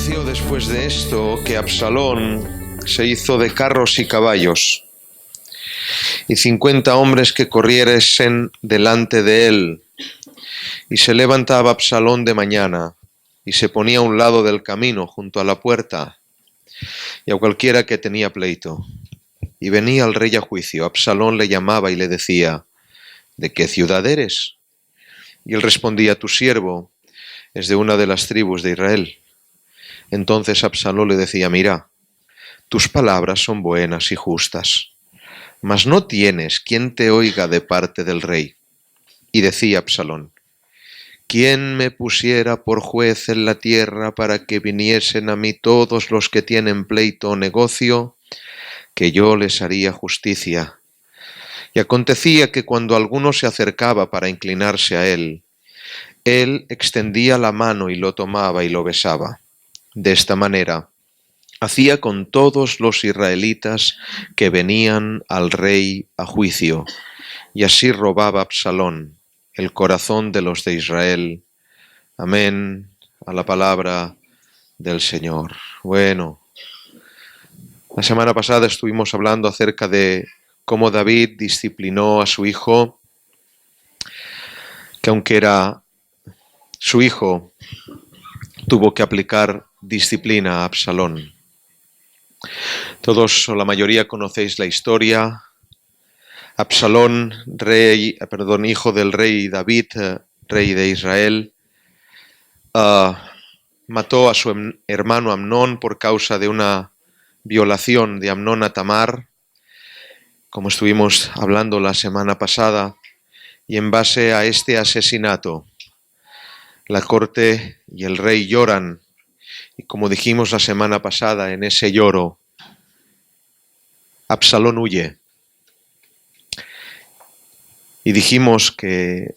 Aconteció después de esto que Absalón se hizo de carros y caballos, y 50 hombres que corriesen delante de él. Y se levantaba Absalón de mañana, y se ponía a un lado del camino, junto a la puerta, y a cualquiera que tenía pleito. Y venía el rey a juicio. Absalón le llamaba y le decía: ¿de qué ciudad eres? Y él respondía: tu siervo es de una de las tribus de Israel. Entonces Absalón le decía: mira, tus palabras son buenas y justas, mas no tienes quien te oiga de parte del rey. Y decía Absalón: ¿quién me pusiera por juez en la tierra para que viniesen a mí todos los que tienen pleito o negocio, que yo les haría justicia? Y acontecía que cuando alguno se acercaba para inclinarse a él extendía la mano y lo tomaba y lo besaba. De esta manera hacía con todos los israelitas que venían al rey a juicio, y así robaba Absalón el corazón de los de Israel. Amén a la palabra del Señor. Bueno, la semana pasada estuvimos hablando acerca de cómo David disciplinó a su hijo, que aunque era su hijo, tuvo que aplicar disciplina a Absalón. Todos o la mayoría conocéis la historia. Absalón, hijo del rey David, rey de Israel, mató a su hermano Amnón por causa de una violación de Amnón a Tamar, como estuvimos hablando la semana pasada, y en base a este asesinato, la corte y el rey lloran, y como dijimos la semana pasada, en ese lloro, Absalón huye. Y dijimos que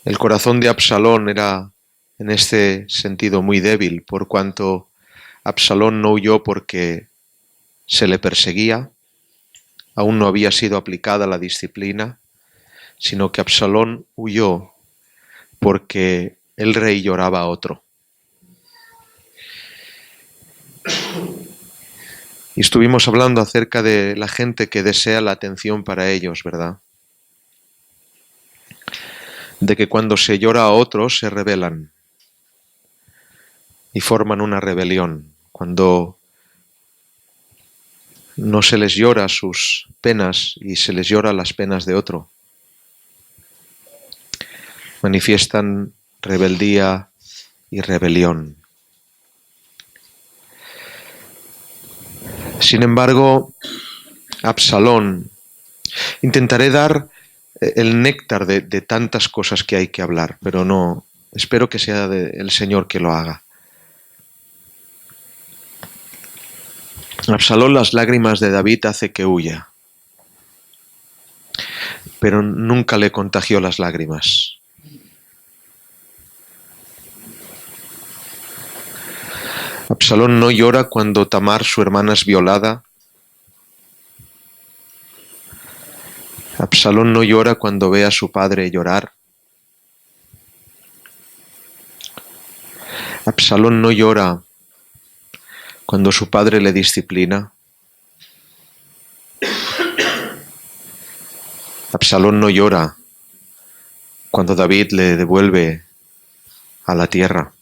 el corazón de Absalón era en este sentido muy débil, por cuanto Absalón no huyó porque se le perseguía, aún no había sido aplicada la disciplina, sino que Absalón huyó porque el rey lloraba a otro. Y estuvimos hablando acerca de la gente que desea la atención para ellos, ¿verdad? De que cuando se llora a otros se rebelan y forman una rebelión. Cuando no se les llora sus penas y se les llora las penas de otro, manifiestan rebeldía y rebelión. Sin embargo, Absalón, intentaré dar el néctar de tantas cosas que hay que hablar, pero no, espero que sea el Señor que lo haga. Absalón, las lágrimas de David hace que huya, pero nunca le contagió las lágrimas. Absalón no llora cuando Tamar, su hermana, es violada. Absalón no llora cuando ve a su padre llorar. Absalón no llora cuando su padre le disciplina. Absalón no llora cuando David le devuelve a la tierra.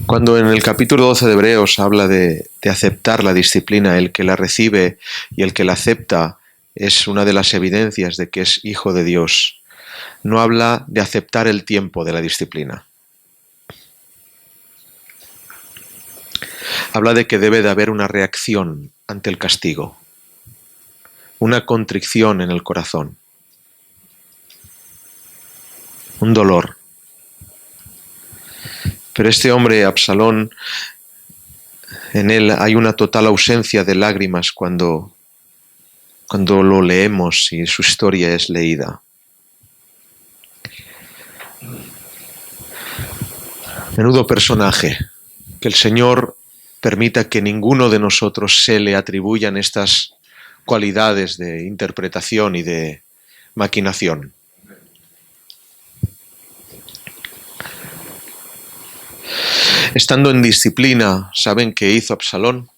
Cuando en el capítulo 12 de Hebreos habla de aceptar la disciplina, el que la recibe y el que la acepta es una de las evidencias de que es hijo de Dios. No habla de aceptar el tiempo de la disciplina. Habla de que debe de haber una reacción ante el castigo, una contrición en el corazón, un dolor. Pero este hombre, Absalón, en él hay una total ausencia de lágrimas cuando lo leemos y su historia es leída. Menudo personaje, que el Señor permita que ninguno de nosotros se le atribuyan estas cualidades de interpretación y de maquinación. Estando en disciplina, ¿saben qué hizo Absalón?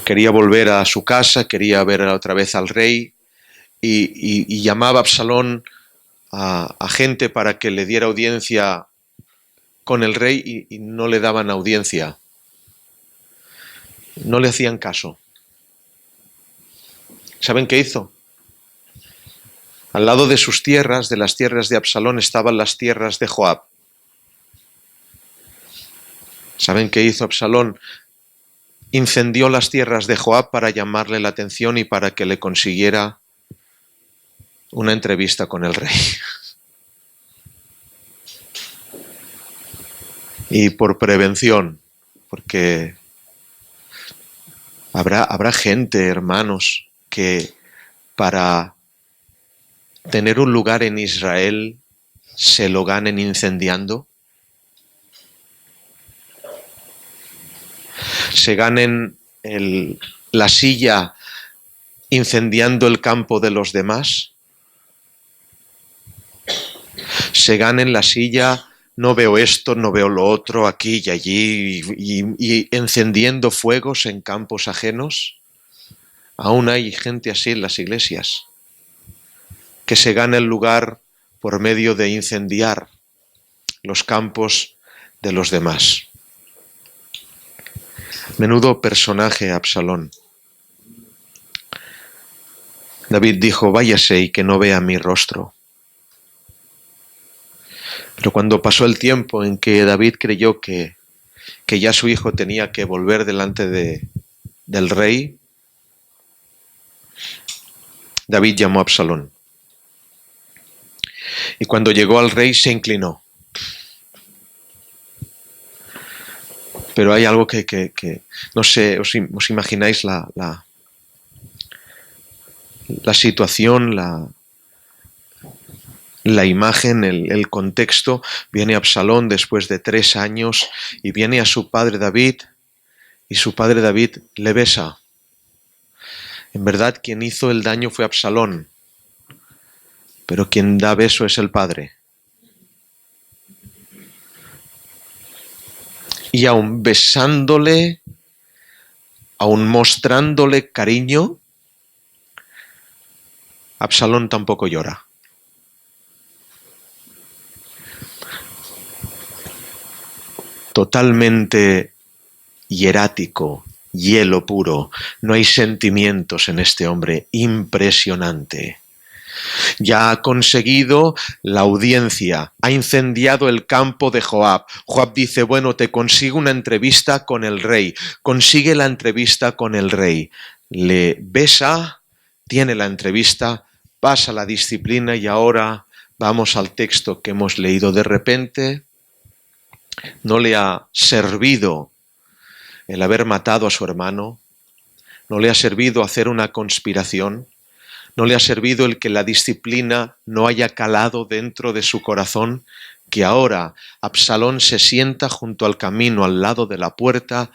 Quería volver a su casa, quería ver otra vez al rey y llamaba a Absalón a gente para que le diera audiencia con el rey y no le daban audiencia. No le hacían caso. ¿Saben qué hizo? Al lado de sus tierras, de las tierras de Absalón, estaban las tierras de Joab. ¿Saben qué hizo Absalón? Incendió las tierras de Joab para llamarle la atención y para que le consiguiera una entrevista con el rey. Y por prevención, porque habrá gente, hermanos, que para tener un lugar en Israel se lo ganen incendiando. Se ganen la silla incendiando el campo de los demás. Se ganen la silla, no veo esto, no veo lo otro, aquí y allí, y encendiendo fuegos en campos ajenos. Aún hay gente así en las iglesias, que se gana el lugar por medio de incendiar los campos de los demás. Menudo personaje Absalón. David dijo, váyase y que no vea mi rostro. Pero cuando pasó el tiempo en que David creyó que ya su hijo tenía que volver delante del rey, David llamó a Absalón. Y cuando llegó al rey se inclinó. Pero hay algo que no sé, os imagináis la situación, la imagen, el contexto. Viene Absalón después de 3 años y viene a su padre David y su padre David le besa. En verdad quien hizo el daño fue Absalón, pero quien da beso es el padre. Y aun besándole, aun mostrándole cariño, Absalón tampoco llora. Totalmente hierático, hielo puro. No hay sentimientos en este hombre. Impresionante. Ya ha conseguido la audiencia, ha incendiado el campo de Joab. Joab dice, bueno, te consigo una entrevista con el rey. Consigue la entrevista con el rey. Le besa, tiene la entrevista, pasa la disciplina y ahora vamos al texto que hemos leído. De repente no le ha servido el haber matado a su hermano, no le ha servido hacer una conspiración, no le ha servido el que la disciplina no haya calado dentro de su corazón, que ahora Absalón se sienta junto al camino al lado de la puerta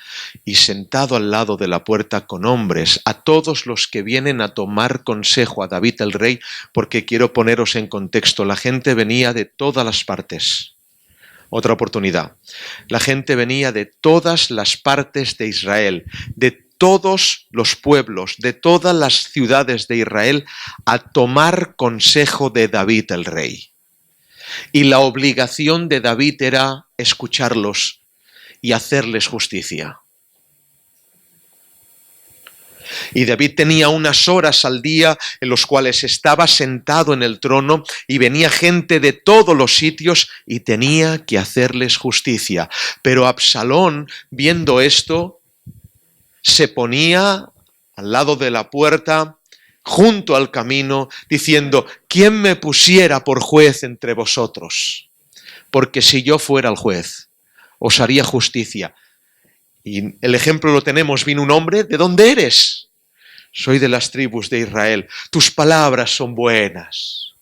y sentado al lado de la puerta con hombres, a todos los que vienen a tomar consejo a David el rey, porque quiero poneros en contexto, la gente venía de todas las partes. Otra oportunidad. La gente venía de todas las partes de Israel, de todos los pueblos, de todas las ciudades de Israel, a tomar consejo de David el rey. Y la obligación de David era escucharlos y hacerles justicia. Y David tenía unas horas al día en los cuales estaba sentado en el trono y venía gente de todos los sitios y tenía que hacerles justicia. Pero Absalón, viendo esto, se ponía al lado de la puerta, junto al camino, diciendo, ¿quién me pusiera por juez entre vosotros? Porque si yo fuera el juez, os haría justicia. Y el ejemplo lo tenemos, vino un hombre, ¿de dónde eres? Soy de las tribus de Israel, tus palabras son buenas.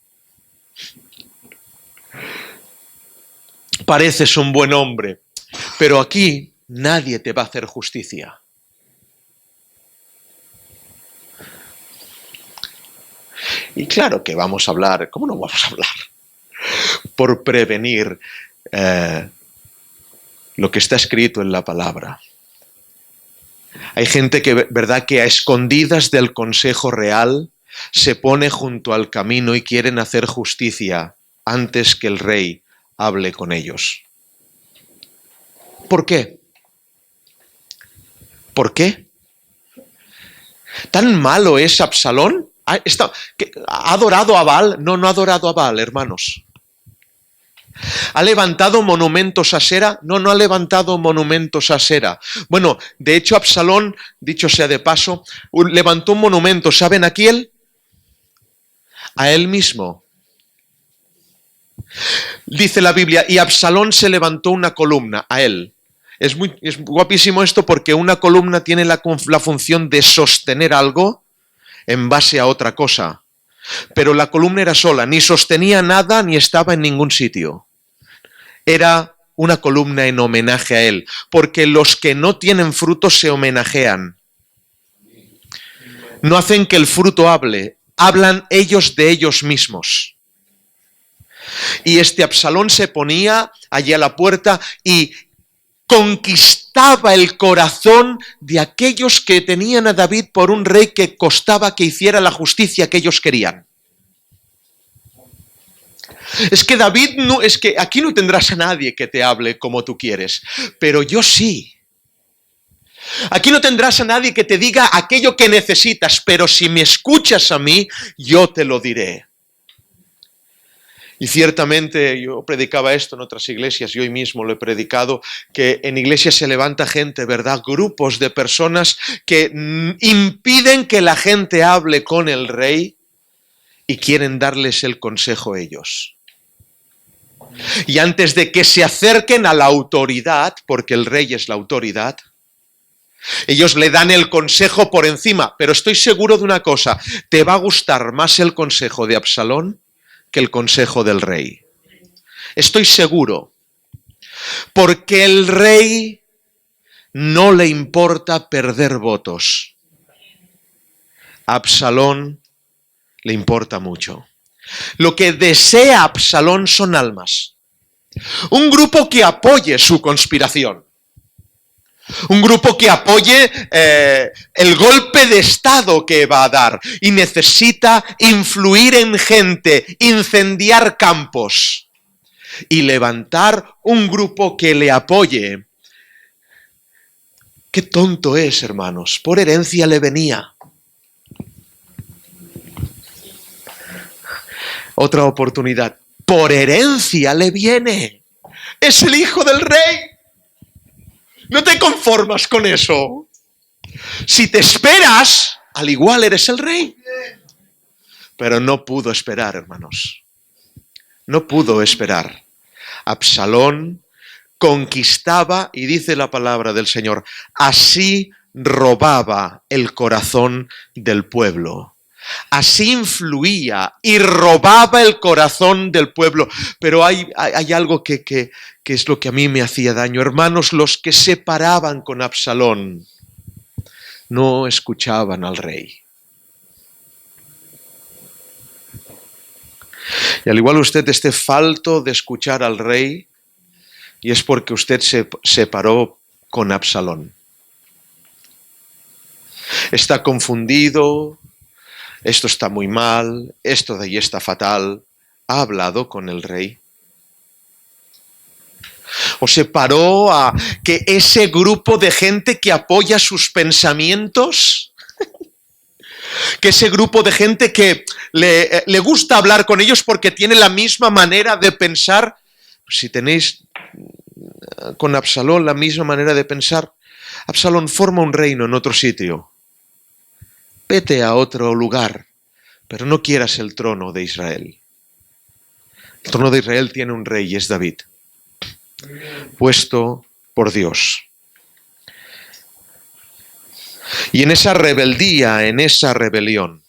Pareces un buen hombre, pero aquí nadie te va a hacer justicia. Y claro que vamos a hablar, ¿cómo no vamos a hablar? Por prevenir lo que está escrito en la palabra. Hay gente que, ¿verdad?, que a escondidas del consejo real se pone junto al camino y quieren hacer justicia antes que el rey hable con ellos. ¿Por qué? ¿Por qué? ¿Tan malo es Absalón? ¿Ha adorado a Baal? No, no ha adorado a Baal, hermanos. ¿Ha levantado monumentos a Asera? No, no ha levantado monumentos a Asera. Bueno, de hecho Absalón, dicho sea de paso, levantó un monumento, ¿saben a quién? A él mismo. Dice la Biblia, y Absalón se levantó una columna, a él. Es guapísimo esto porque una columna tiene la función de sostener algo en base a otra cosa. Pero la columna era sola, ni sostenía nada ni estaba en ningún sitio. Era una columna en homenaje a él, porque los que no tienen fruto se homenajean. No hacen que el fruto hable, hablan ellos de ellos mismos. Y este Absalón se ponía allí a la puerta y conquistaba el corazón de aquellos que tenían a David por un rey que costaba que hiciera la justicia que ellos querían. Es que David, no, es que aquí no tendrás a nadie que te hable como tú quieres, pero yo sí. Aquí no tendrás a nadie que te diga aquello que necesitas, pero si me escuchas a mí, yo te lo diré. Y ciertamente yo predicaba esto en otras iglesias y hoy mismo lo he predicado, que en iglesias se levanta gente, ¿verdad? Grupos de personas que impiden que la gente hable con el rey y quieren darles el consejo ellos. Y antes de que se acerquen a la autoridad, porque el rey es la autoridad, ellos le dan el consejo por encima. Pero estoy seguro de una cosa, te va a gustar más el consejo de Absalón que el consejo del rey. Estoy seguro. Porque el rey no le importa perder votos. A Absalón le importa mucho. Lo que desea Absalón son almas. Un grupo que apoye su conspiración. Un grupo que apoye el golpe de estado que va a dar y necesita influir en gente, incendiar campos y levantar un grupo que le apoye. Qué tonto es, hermanos, por herencia le venía. Otra oportunidad, por herencia le viene. Es el hijo del rey. No te conformas con eso. Si te esperas, al igual eres el rey. Pero no pudo esperar, hermanos. No pudo esperar. Absalón conquistaba, y dice la palabra del Señor, así robaba el corazón del pueblo. Así influía y robaba el corazón del pueblo. Pero hay algo que es lo que a mí me hacía daño. Hermanos, los que se paraban con Absalón no escuchaban al rey. Y al igual usted esté falto de escuchar al rey, y es porque usted se separó con Absalón. Está confundido. Esto está muy mal, esto de ahí está fatal. ¿Ha hablado con el rey? ¿O se paró a que ese grupo de gente que apoya sus pensamientos? Que ese grupo de gente que le gusta hablar con ellos porque tiene la misma manera de pensar. Si tenéis con Absalón la misma manera de pensar, Absalón forma un reino en otro sitio. Vete a otro lugar, pero no quieras el trono de Israel. El trono de Israel tiene un rey y es David, puesto por Dios. Y en esa rebeldía, en esa rebelión,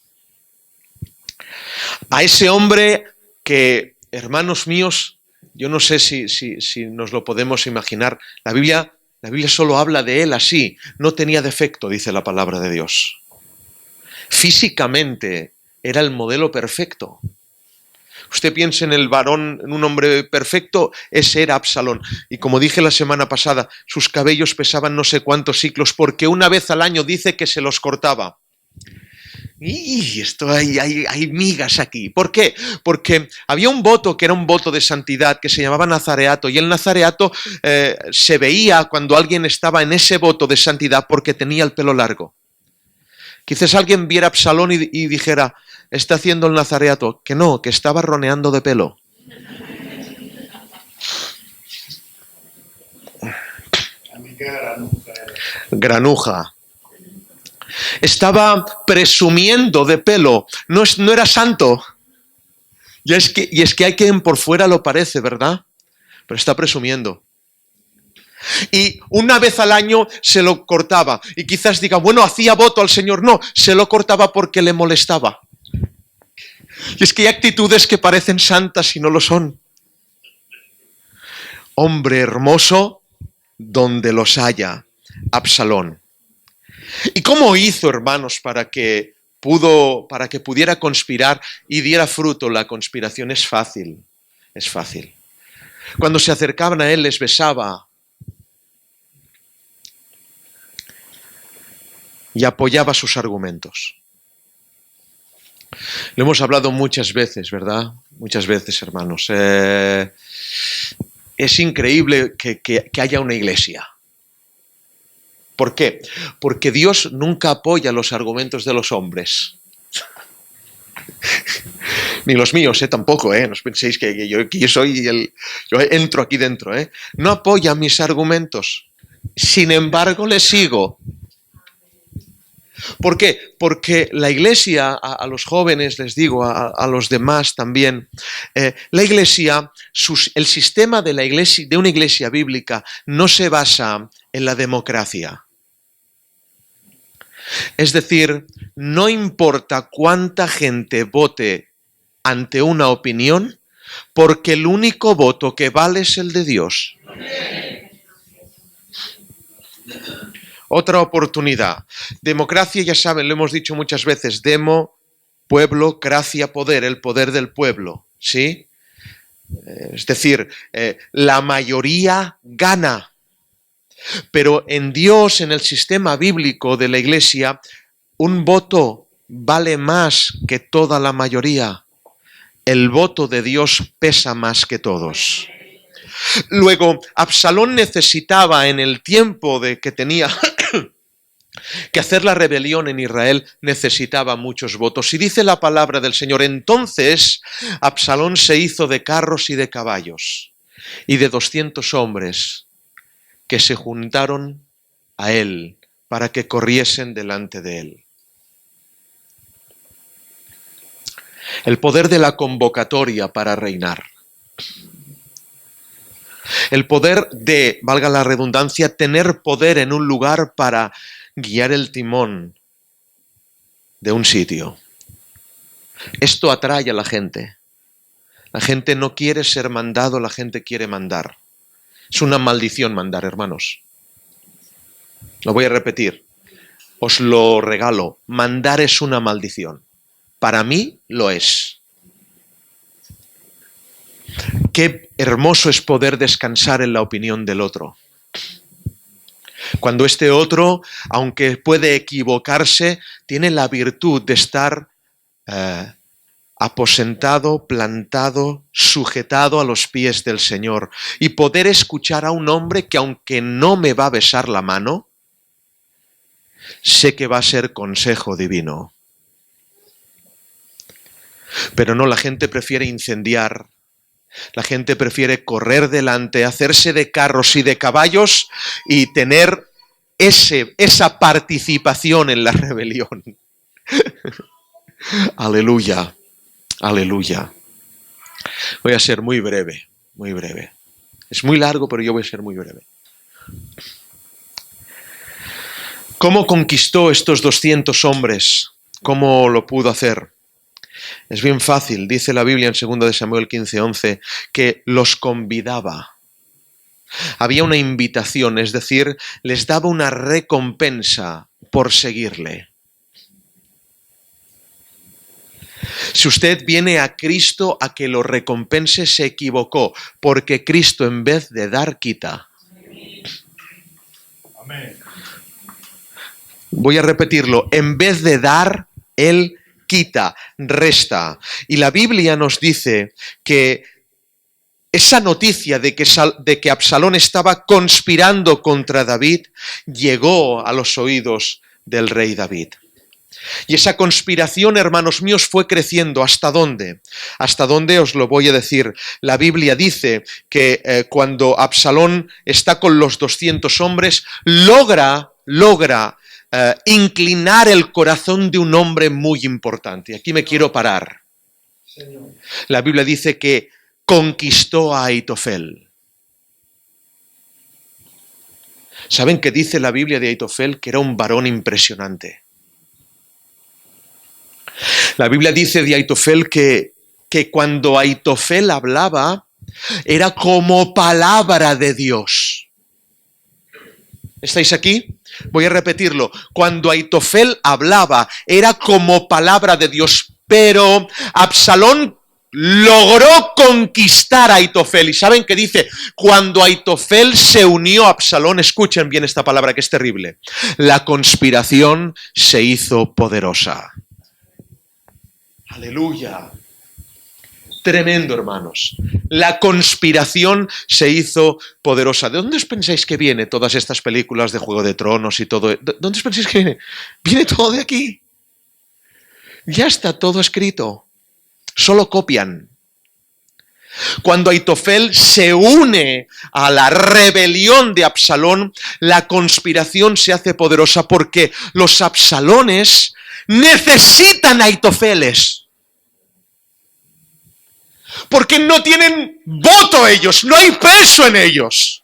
a ese hombre que, hermanos míos, yo no sé si nos lo podemos imaginar, la Biblia solo habla de él así, no tenía defecto, dice la palabra de Dios. Físicamente era el modelo perfecto. Usted piensa en el varón, en un hombre perfecto, ese era Absalón. Y como dije la semana pasada, sus cabellos pesaban no sé cuántos ciclos, porque una vez al año dice que se los cortaba. Y esto hay migas aquí. ¿Por qué? Porque había un voto que era un voto de santidad que se llamaba nazareato, y el nazareato se veía cuando alguien estaba en ese voto de santidad porque tenía el pelo largo. Quizás alguien viera a Absalón y dijera, está haciendo el nazareato. Que no, que estaba roneando de pelo. Granuja. Estaba presumiendo de pelo. No era santo. Y es que hay quien por fuera lo parece, ¿verdad? Pero está presumiendo. Y una vez al año se lo cortaba. Y quizás diga, bueno, hacía voto al Señor. No, se lo cortaba porque le molestaba. Y es que hay actitudes que parecen santas y no lo son. Hombre hermoso donde los haya, Absalón. ¿Y cómo hizo, hermanos, para que pudiera conspirar y diera fruto la conspiración? Es fácil, es fácil. Cuando se acercaban a él les besaba y apoyaba sus argumentos. Lo hemos hablado muchas veces, ¿verdad? Muchas veces, hermanos. Es increíble que haya una iglesia. ¿Por qué? Porque Dios nunca apoya los argumentos de los hombres. Ni los míos, tampoco, No os penséis que yo entro aquí dentro, No apoya mis argumentos. Sin embargo, le sigo. ¿Por qué? Porque la iglesia, a los jóvenes les digo, a los demás también, la iglesia, el sistema de una iglesia bíblica no se basa en la democracia. Es decir, no importa cuánta gente vote ante una opinión, porque el único voto que vale es el de Dios. Otra oportunidad. Democracia, ya saben, lo hemos dicho muchas veces, demo, pueblo, cracia, poder, el poder del pueblo, ¿sí? Es decir, la mayoría gana. Pero en Dios, en el sistema bíblico de la iglesia, un voto vale más que toda la mayoría. El voto de Dios pesa más que todos. Luego, Absalón necesitaba, en el tiempo que tenía que hacer la rebelión en Israel, necesitaba muchos votos. Y dice la palabra del Señor, entonces Absalón se hizo de carros y de caballos, y de 200 hombres que se juntaron a él para que corriesen delante de él. El poder de la convocatoria para reinar. El poder de, valga la redundancia, tener poder en un lugar para guiar el timón de un sitio. Esto atrae a la gente. La gente no quiere ser mandado, la gente quiere mandar. Es una maldición mandar, hermanos. Lo voy a repetir. Os lo regalo. Mandar es una maldición. Para mí lo es. Qué hermoso es poder descansar en la opinión del otro. Cuando este otro, aunque puede equivocarse, tiene la virtud de estar aposentado, plantado, sujetado a los pies del Señor, y poder escuchar a un hombre que, aunque no me va a besar la mano, sé que va a ser consejo divino. Pero no, la gente prefiere incendiar, la gente prefiere correr delante, hacerse de carros y de caballos y tener esa participación en la rebelión. Aleluya. Aleluya. Voy a ser muy breve, muy breve. Es muy largo, pero yo voy a ser muy breve. ¿Cómo conquistó estos 200 hombres? ¿Cómo lo pudo hacer? Es bien fácil, dice la Biblia en 2 de Samuel 15:11, que los convidaba. Había una invitación, es decir, les daba una recompensa por seguirle. Si usted viene a Cristo a que lo recompense, se equivocó, porque Cristo en vez de dar, quita. Amén. Voy a repetirlo, en vez de dar, Él quita, resta. Y la Biblia nos dice que esa noticia de que Absalón estaba conspirando contra David llegó a los oídos del rey David. Y esa conspiración, hermanos míos, fue creciendo. ¿Hasta dónde? ¿Hasta dónde? Os lo voy a decir. La Biblia dice que cuando Absalón está con los 200 hombres, logra inclinar el corazón de un hombre muy importante. Aquí me quiero parar. La Biblia dice que conquistó a Aitofel. ¿Saben qué dice la Biblia de Aitofel? Que era un varón impresionante. La Biblia dice de Aitofel que cuando Aitofel hablaba, era como palabra de Dios. ¿Estáis aquí? Voy a repetirlo. Cuando Aitofel hablaba, era como palabra de Dios, pero Absalón logró conquistar a Aitofel. ¿Y saben qué dice? Cuando Aitofel se unió a Absalón, escuchen bien esta palabra que es terrible, la conspiración se hizo poderosa. Aleluya. Tremendo, hermanos. La conspiración se hizo poderosa. ¿De dónde os pensáis que viene todas estas películas de Juego de Tronos y todo? ¿De dónde os pensáis que viene? Viene todo de aquí. Ya está todo escrito. Solo copian. Cuando Aitofel se une a la rebelión de Absalón, la conspiración se hace poderosa porque los Absalones necesitan Aitofeles. Porque no tienen voto ellos, no hay peso en ellos.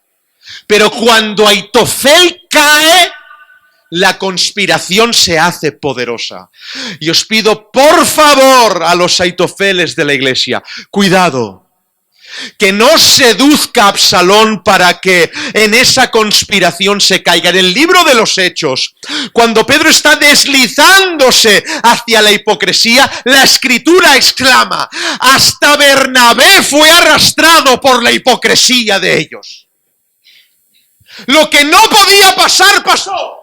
Pero cuando Aitofel cae, la conspiración se hace poderosa. Y os pido, por favor, a los Aitofeles de la iglesia, cuidado. Que no seduzca a Absalón para que en esa conspiración se caiga. En el libro de los Hechos, cuando Pedro está deslizándose hacia la hipocresía, la Escritura exclama: hasta Bernabé fue arrastrado por la hipocresía de ellos. Lo que no podía pasar, pasó.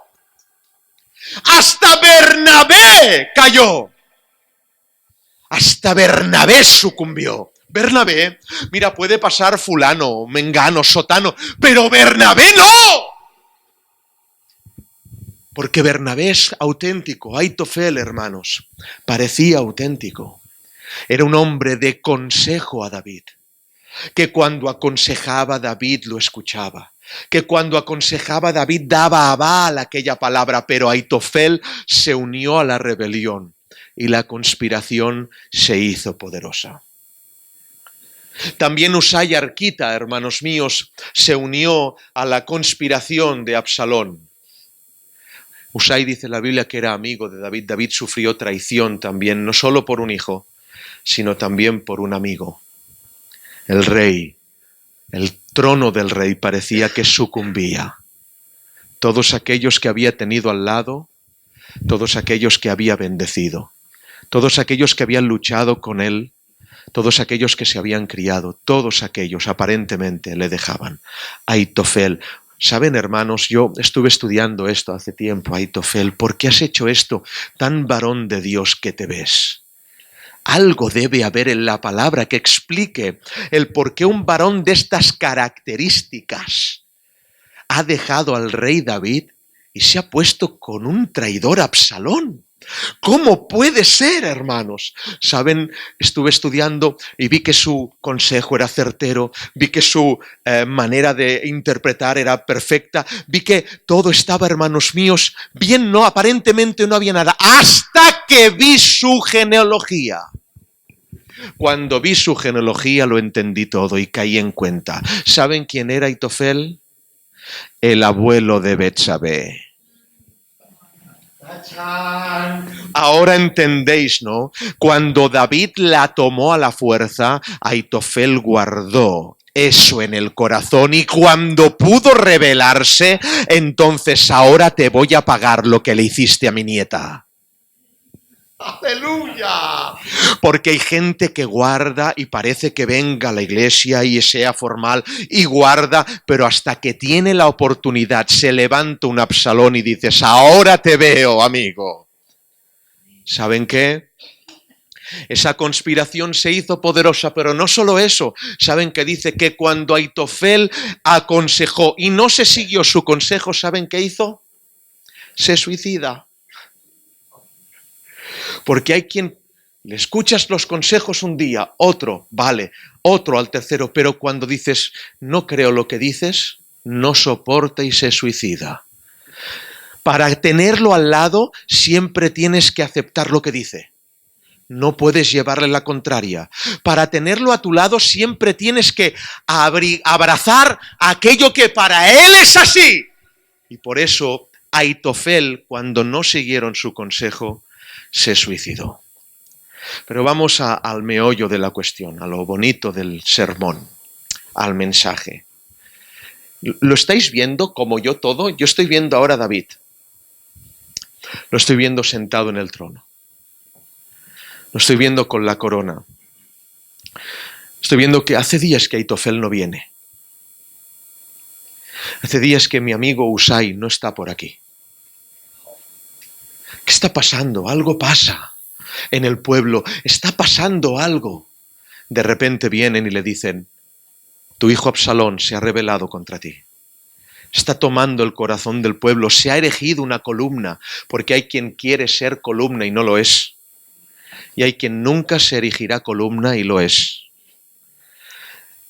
Hasta Bernabé cayó. Hasta Bernabé sucumbió. Bernabé, mira, puede pasar fulano, mengano, sotano, pero Bernabé no. Porque Bernabé es auténtico. Aitofel, hermanos, parecía auténtico. Era un hombre de consejo a David. Que cuando aconsejaba a David lo escuchaba. Que cuando aconsejaba a David daba aval a aquella palabra, pero Aitofel se unió a la rebelión y la conspiración se hizo poderosa. También Usai Arquita, hermanos míos, se unió a la conspiración de Absalón. Usai, dice la Biblia, que era amigo de David. David sufrió traición también, no solo por un hijo, sino también por un amigo. El rey, el trono del rey parecía que sucumbía. Todos aquellos que había tenido al lado, todos aquellos que había bendecido, todos aquellos que habían luchado con él, todos aquellos que se habían criado, todos aquellos aparentemente le dejaban. Aitofel. ¿Saben, hermanos? Yo estuve estudiando esto hace tiempo. Aitofel, ¿por qué has hecho esto? Tan varón de Dios que te ves. Algo debe haber en la palabra que explique el por qué un varón de estas características ha dejado al rey David y se ha puesto con un traidor Absalón. ¿Cómo puede ser, hermanos? ¿Saben? Estuve estudiando y vi que su consejo era certero, vi que su manera de interpretar era perfecta, vi que todo estaba, hermanos míos, bien, no, aparentemente no había nada, hasta que vi su genealogía. Cuando vi su genealogía lo entendí todo y caí en cuenta. ¿Saben quién era Aitofel? El abuelo de Betsabé. Ahora entendéis, ¿no? Cuando David la tomó a la fuerza, Aitofel guardó eso en el corazón y cuando pudo rebelarse, entonces ahora te voy a pagar lo que le hiciste a mi nieta. ¡Aleluya! Porque hay gente que guarda y parece que venga a la iglesia y sea formal y guarda, pero hasta que tiene la oportunidad se levanta un Absalón y dices, ahora te veo, amigo. ¿Saben qué? Esa conspiración se hizo poderosa, pero no solo eso. ¿Saben qué dice? Que cuando Aitofel aconsejó y no se siguió su consejo, ¿saben qué hizo? Se suicida. Porque hay quien le escuchas los consejos un día, otro, vale, otro al tercero, pero cuando dices, no creo lo que dices, no soporta y se suicida. Para tenerlo al lado, siempre tienes que aceptar lo que dice. No puedes llevarle la contraria. Para tenerlo a tu lado, siempre tienes que abrazar aquello que para él es así. Y por eso, Aitofel, cuando no siguieron su consejo, se suicidó. Pero vamos al meollo de la cuestión, a lo bonito del sermón, al mensaje. ¿Lo estáis viendo como yo todo? Yo estoy viendo ahora a David. Lo estoy viendo sentado en el trono. Lo estoy viendo con la corona. Estoy viendo que hace días que Aitofel no viene. Hace días que mi amigo Usai no está por aquí. ¿Qué está pasando? Algo pasa en el pueblo. Está pasando algo. De repente vienen y le dicen, tu hijo Absalón se ha rebelado contra ti. Está tomando el corazón del pueblo. Se ha erigido una columna, porque hay quien quiere ser columna y no lo es. Y hay quien nunca se erigirá columna y lo es.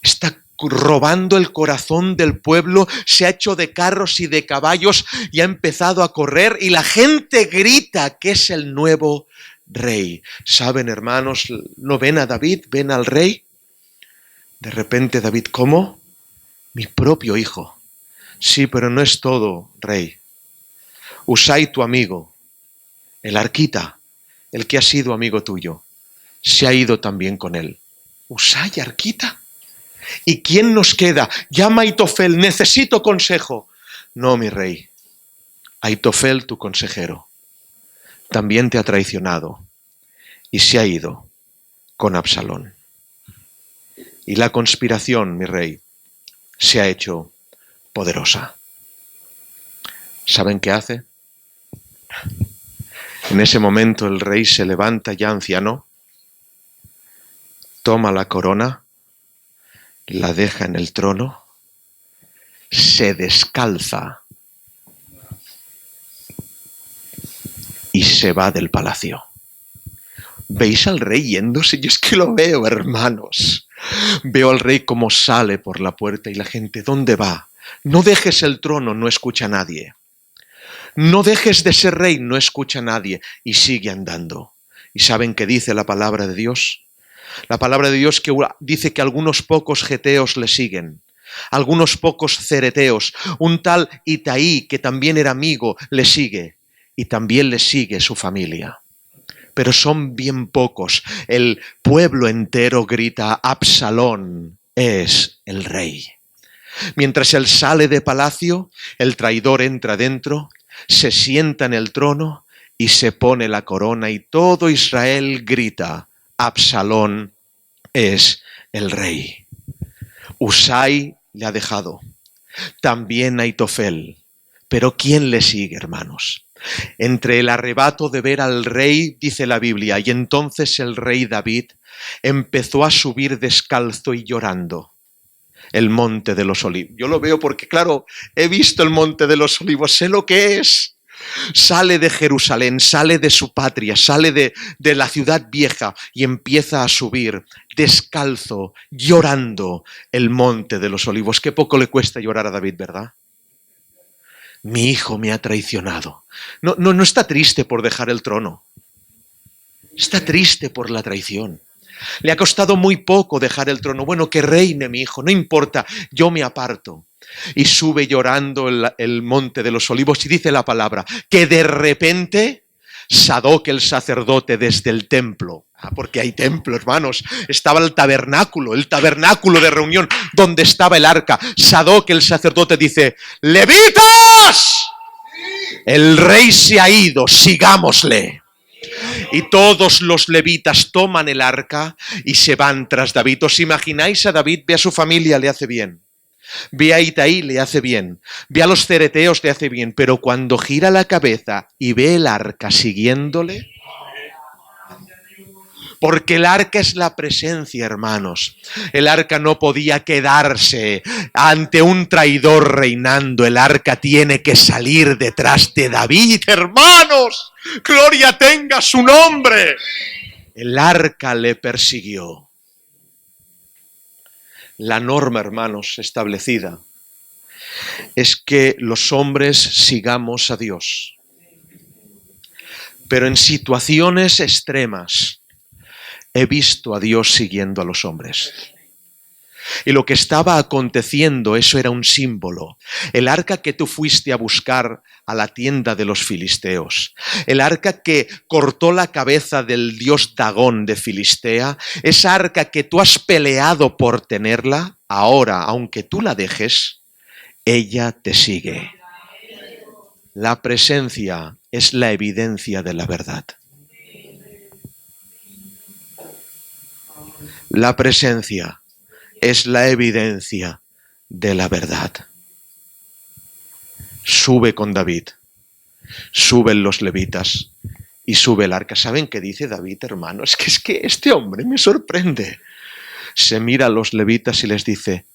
Está robando el corazón del pueblo, se ha hecho de carros y de caballos y ha empezado a correr y la gente grita que es el nuevo rey. ¿Saben, hermanos? ¿No ven a David? ¿Ven al rey? De repente David, ¿cómo? Mi propio hijo. Sí, pero no es todo, rey. Usai, tu amigo, el arquita, el que ha sido amigo tuyo, se ha ido también con él. ¿Usai, arquita? ¿Y quién nos queda? Llama a Aitofel, necesito consejo. No, mi rey. Aitofel, tu consejero, también te ha traicionado y se ha ido con Absalón. Y la conspiración, mi rey, se ha hecho poderosa. ¿Saben qué hace? En ese momento el rey se levanta ya anciano, toma la corona, la deja en el trono, se descalza y se va del palacio. ¿Veis al rey yéndose? Yo es que lo veo, hermanos. Veo al rey como sale por la puerta y la gente, ¿dónde va? No dejes el trono, no escucha a nadie. No dejes de ser rey, no escucha a nadie. Y sigue andando. ¿Y saben qué dice la palabra de Dios? La palabra de Dios que dice que algunos pocos geteos le siguen, algunos pocos cereteos, un tal Itaí que también era amigo le sigue y también le sigue su familia. Pero son bien pocos. El pueblo entero grita, Absalón es el rey. Mientras él sale de palacio, el traidor entra dentro, se sienta en el trono y se pone la corona y todo Israel grita, Absalón es el rey. Usai le ha dejado. También Aitofel. Pero ¿quién le sigue, hermanos? Entre el arrebato de ver al rey, dice la Biblia, y entonces el rey David empezó a subir descalzo y llorando el monte de los olivos. Yo lo veo porque, claro, he visto el monte de los olivos, sé lo que es. Sale de Jerusalén, sale de su patria, sale de la ciudad vieja y empieza a subir descalzo, llorando el monte de los olivos. Qué poco le cuesta llorar a David, ¿verdad? Mi hijo me ha traicionado. No está triste por dejar el trono. Está triste por la traición. Le ha costado muy poco dejar el trono. Bueno, que reine mi hijo, no importa, yo me aparto. Y sube llorando el monte de los olivos y dice la palabra, que de repente Sadoc el sacerdote desde el templo, porque hay templo, hermanos, estaba el tabernáculo de reunión donde estaba el arca. Sadoc el sacerdote dice, ¡Levitas! El rey se ha ido, sigámosle. Y todos los levitas toman el arca y se van tras David. ¿Os imagináis a David? Ve a su familia, le hace bien. Ve a Itaí, le hace bien. Ve a los cereteos, le hace bien. Pero cuando gira la cabeza y ve el arca siguiéndole... Porque el arca es la presencia, hermanos. El arca no podía quedarse ante un traidor reinando. El arca tiene que salir detrás de David, hermanos. Gloria tenga su nombre. El arca le persiguió. La norma, hermanos, establecida es que los hombres sigamos a Dios. Pero en situaciones extremas he visto a Dios siguiendo a los hombres. Y lo que estaba aconteciendo, eso era un símbolo. El arca que tú fuiste a buscar a la tienda de los filisteos, el arca que cortó la cabeza del dios Dagón de Filistea, esa arca que tú has peleado por tenerla, ahora, aunque tú la dejes, ella te sigue. La presencia es la evidencia de la verdad. La presencia es la evidencia de la verdad. Sube con David, suben los levitas y sube el arca. ¿Saben qué dice David, hermano? Es que este hombre me sorprende. Se mira a los levitas y les dice,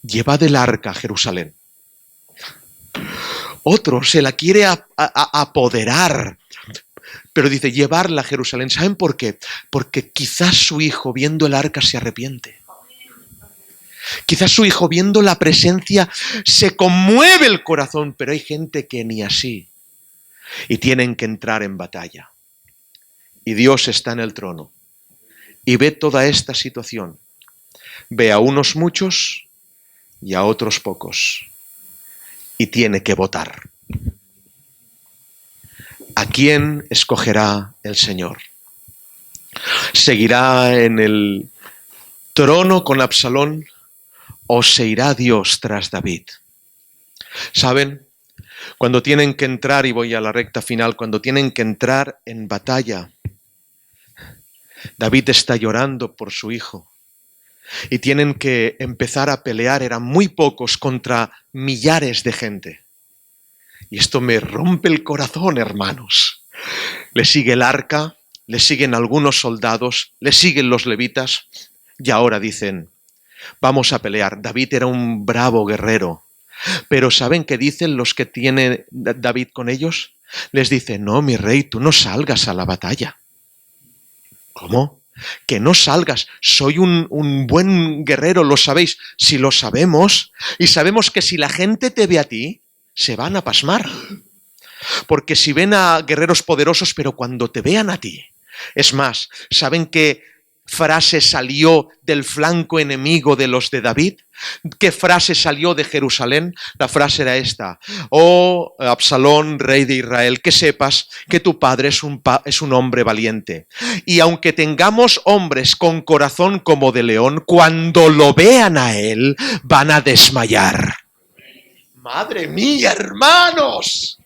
llevad el arca a Jerusalén. Otro se la quiere apoderar. Pero dice, llevarla a Jerusalén. ¿Saben por qué? Porque quizás su hijo, viendo el arca, se arrepiente. Quizás su hijo, viendo la presencia, se conmueve el corazón. Pero hay gente que ni así. Y tienen que entrar en batalla. Y Dios está en el trono. Y ve toda esta situación. Ve a unos muchos y a otros pocos. Y tiene que votar. ¿A quién escogerá el Señor? ¿Seguirá en el trono con Absalón o se irá Dios tras David? ¿Saben? Cuando tienen que entrar, y voy a la recta final, cuando tienen que entrar en batalla, David está llorando por su hijo y tienen que empezar a pelear, eran muy pocos contra millares de gente. Y esto me rompe el corazón, hermanos. Le sigue el arca, le siguen algunos soldados, le siguen los levitas y ahora dicen, vamos a pelear. David era un bravo guerrero, pero ¿saben qué dicen los que tiene David con ellos? Les dice, no, mi rey, tú no salgas a la batalla. ¿Cómo? Que no salgas, soy un buen guerrero, lo sabéis. Si lo sabemos, y sabemos que si la gente te ve a ti, se van a pasmar. Porque si ven a guerreros poderosos, pero cuando te vean a ti, es más, ¿saben qué frase salió del flanco enemigo de los de David? ¿Qué frase salió de Jerusalén? La frase era esta: oh Absalón, rey de Israel, que sepas que tu padre es un hombre valiente. Y aunque tengamos hombres con corazón como de león, cuando lo vean a él, van a desmayar. Madre mía, hermanos,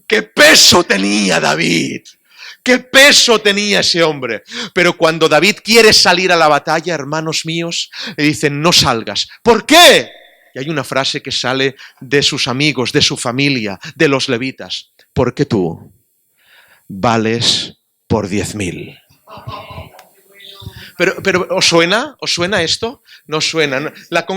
qué peso tenía David, qué peso tenía ese hombre. Pero cuando David quiere salir a la batalla, hermanos míos, le dicen, no salgas. ¿Por qué? Y hay una frase que sale de sus amigos, de su familia, de los levitas. Porque tú vales por 10.000. Pero ¿os suena? ¿Os suena esto? No suena.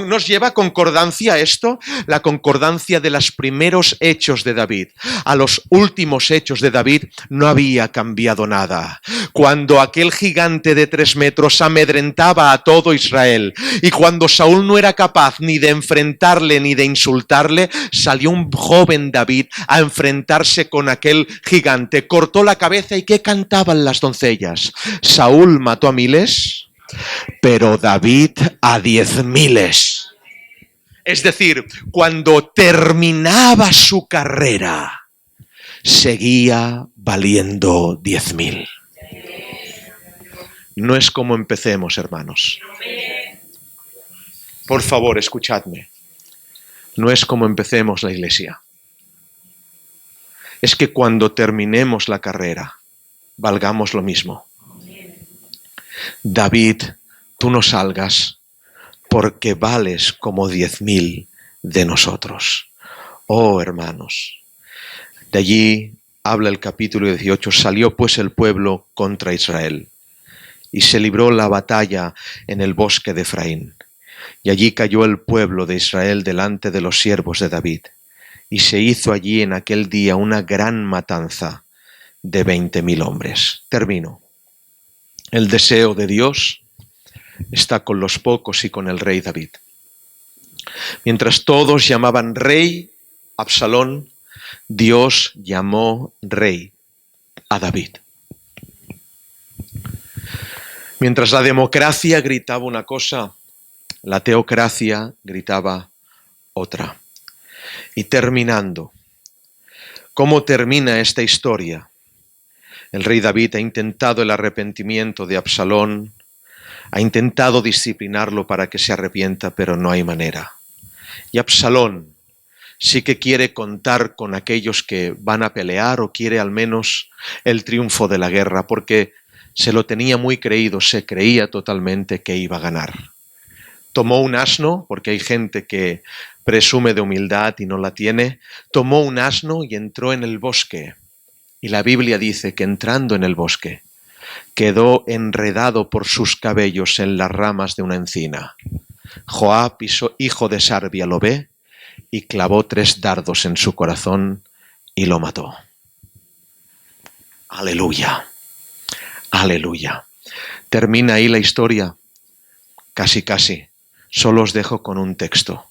¿Nos lleva a concordancia esto? La concordancia de los primeros hechos de David a los últimos hechos de David no había cambiado nada. Cuando aquel gigante de 3 metros amedrentaba a todo Israel y cuando Saúl no era capaz ni de enfrentarle ni de insultarle, salió un joven David a enfrentarse con aquel gigante. Cortó la cabeza y ¿qué cantaban las doncellas? Saúl mató a miles, pero David a 10.000. Es decir, cuando terminaba su carrera, seguía valiendo 10.000. No es como empecemos, hermanos. Por favor, escuchadme. No es como empecemos la iglesia. Es que cuando terminemos la carrera, valgamos lo mismo. David, tú no salgas porque vales como 10.000 de nosotros. Oh, hermanos. De allí habla el capítulo 18. Salió pues el pueblo contra Israel y se libró la batalla en el bosque de Efraín. Y allí cayó el pueblo de Israel delante de los siervos de David. Y se hizo allí en aquel día una gran matanza de 20.000 hombres. Termino. El deseo de Dios está con los pocos y con el rey David. Mientras todos llamaban rey Absalón, Dios llamó rey a David. Mientras la democracia gritaba una cosa, la teocracia gritaba otra. Y terminando, ¿cómo termina esta historia? El rey David ha intentado el arrepentimiento de Absalón, ha intentado disciplinarlo para que se arrepienta, pero no hay manera. Y Absalón sí que quiere contar con aquellos que van a pelear o quiere al menos el triunfo de la guerra, porque se lo tenía muy creído, se creía totalmente que iba a ganar. Tomó un asno, porque hay gente que presume de humildad y no la tiene, tomó un asno y entró en el bosque. Y la Biblia dice que entrando en el bosque, quedó enredado por sus cabellos en las ramas de una encina. Joab, hijo de Sarbia, lo ve y clavó 3 dardos en su corazón y lo mató. Aleluya, aleluya. Termina ahí la historia. Casi, casi. Solo os dejo con un texto.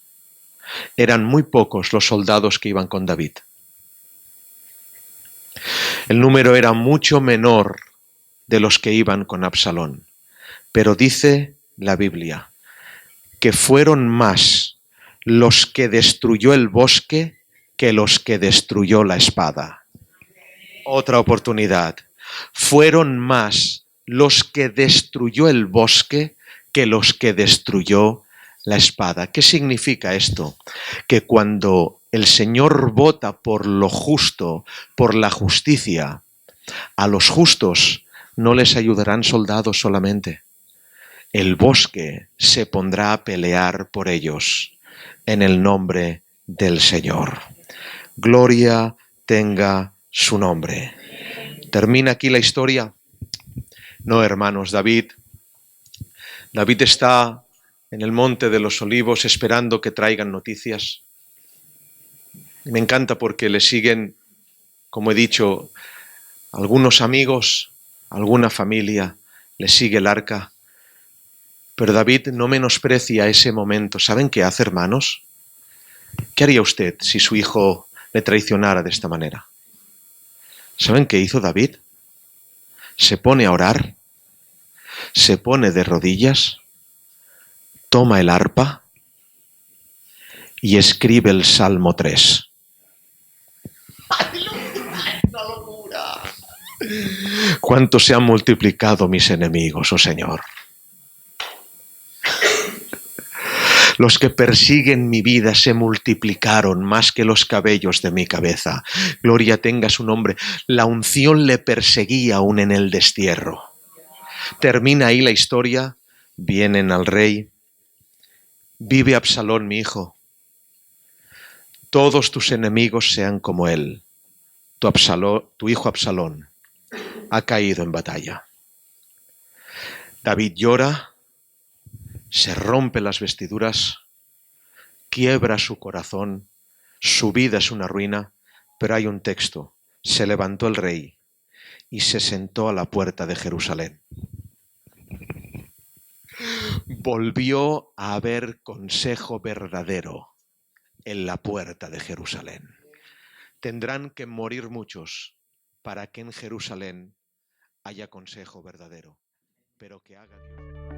Eran muy pocos los soldados que iban con David. El número era mucho menor de los que iban con Absalón. Pero dice la Biblia que fueron más los que destruyó el bosque que los que destruyó la espada. Otra oportunidad. Fueron más los que destruyó el bosque que los que destruyó la espada. ¿Qué significa esto? Que cuando el Señor vota por lo justo, por la justicia, a los justos no les ayudarán soldados solamente. El bosque se pondrá a pelear por ellos en el nombre del Señor. Gloria tenga su nombre. ¿Termina aquí la historia? No, hermanos, David está en el Monte de los Olivos esperando que traigan noticias. Me encanta porque le siguen, como he dicho, algunos amigos, alguna familia, le sigue el arca. Pero David no menosprecia ese momento. ¿Saben qué hace, hermanos? ¿Qué haría usted si su hijo le traicionara de esta manera? ¿Saben qué hizo David? Se pone a orar, se pone de rodillas, toma el arpa y escribe el Salmo 3. ¡Aleluya! ¡Una locura! ¿Cuánto se han multiplicado mis enemigos, oh Señor? Los que persiguen mi vida se multiplicaron más que los cabellos de mi cabeza. Gloria tenga su nombre. La unción le perseguía aún en el destierro. Termina ahí la historia. Vienen al rey. Vive Absalón, mi hijo. Todos tus enemigos sean como él. Tu hijo Absalón ha caído en batalla. David llora. Se rompe las vestiduras, quiebra su corazón, su vida es una ruina, pero hay un texto. Se levantó el rey y se sentó a la puerta de Jerusalén. Volvió a haber consejo verdadero en la puerta de Jerusalén. Tendrán que morir muchos para que en Jerusalén haya consejo verdadero, pero que haga Dios.